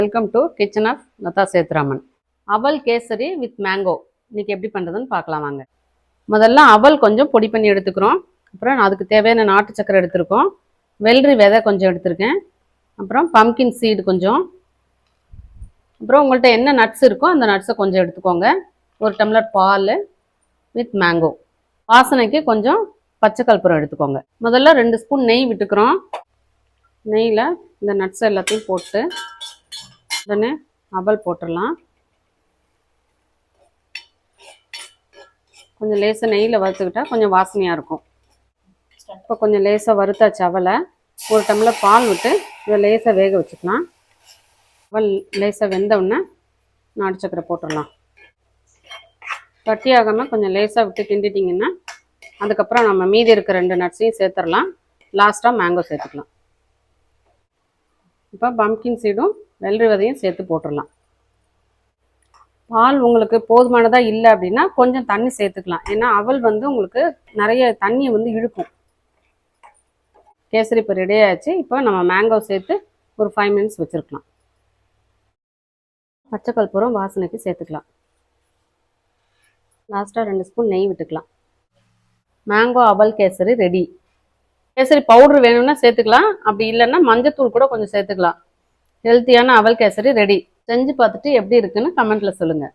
Welcome to kitchen of Latha Sethraman. அவல் kesari with mango இன்னைக்கு எப்படி பண்ணுறதுன்னு பார்க்கலாம் வாங்க. முதல்ல அவல் கொஞ்சம் பொடி பண்ணி எடுத்துக்கிறோம். அப்புறம் அதுக்கு தேவையான நாட்டு சக்கரை எடுத்துருக்கோம். வெள்ளரி விதை கொஞ்சம் எடுத்திருக்கேன். அப்புறம் பம்கின் சீடு கொஞ்சம். அப்புறம் உங்கள்கிட்ட என்ன நட்ஸ் இருக்கோ அந்த நட்ஸை கொஞ்சம் எடுத்துக்கோங்க. ஒரு டம்ளர் பால் வித் மேங்கோ. வாசனைக்கு கொஞ்சம் பச்சை கற்பூரம் எடுத்துக்கோங்க. முதல்ல 2 ஸ்பூன் நெய் விட்டுக்கிறோம். நெய்யில் இந்த நட்ஸ் எல்லாத்தையும் போட்டு உடனே அவல் போட்டுடலாம். கொஞ்சம் லேசாக நெய்யில் வறுத்துக்கிட்டால் கொஞ்சம் வாசனையாக இருக்கும். இப்போ கொஞ்சம் லேசாக வறுத்தாச்சு அவலை. ஒரு டம்ளர் பால் விட்டு இதை லேசாக வேக வச்சுக்கலாம். அவல் லேசாக வெந்தவுடனே நாட்டு சக்கரை போட்டுடலாம். கட்டி ஆகாமல் கொஞ்சம் லேசாக விட்டு கிண்டிட்டிங்கன்னா அதுக்கப்புறம் நம்ம மீதி இருக்கிற 2 நட்ஸையும் சேர்த்துடலாம். லாஸ்ட்டாக மேங்கோ சேர்த்துக்கலாம். இப்போ பம்கின் சீடும் வெள்ளரி விதையும் சேர்த்து போட்டுடலாம். பால் உங்களுக்கு போதுமானதாக இல்லை அப்படின்னா கொஞ்சம் தண்ணி சேர்த்துக்கலாம். ஏன்னா அவல் உங்களுக்கு நிறைய தண்ணியை இழுக்கும். கேசரி இப்போ ரெடி ஆயிடுச்சு. இப்போ நம்ம மேங்கோ சேர்த்து ஒரு 5 மினிட்ஸ் வச்சுருக்கலாம். பச்சை கற்பூரம் வாசனைக்கு சேர்த்துக்கலாம். லாஸ்ட்டாக 2 ஸ்பூன் நெய் விட்டுக்கலாம். மேங்கோ அவல் கேசரி ரெடி. கேசரி பவுடர் வேணும்னா சேர்த்துக்கலாம். அப்படி இல்லைன்னா மஞ்சத்தூள் கூட கொஞ்சம் சேர்த்துக்கலாம். ஹெல்த்தியான அவல் கேசரி ரெடி. செஞ்சு பார்த்துட்டு எப்படி இருக்குன்னு கமெண்ட்டில் சொல்லுங்கள்.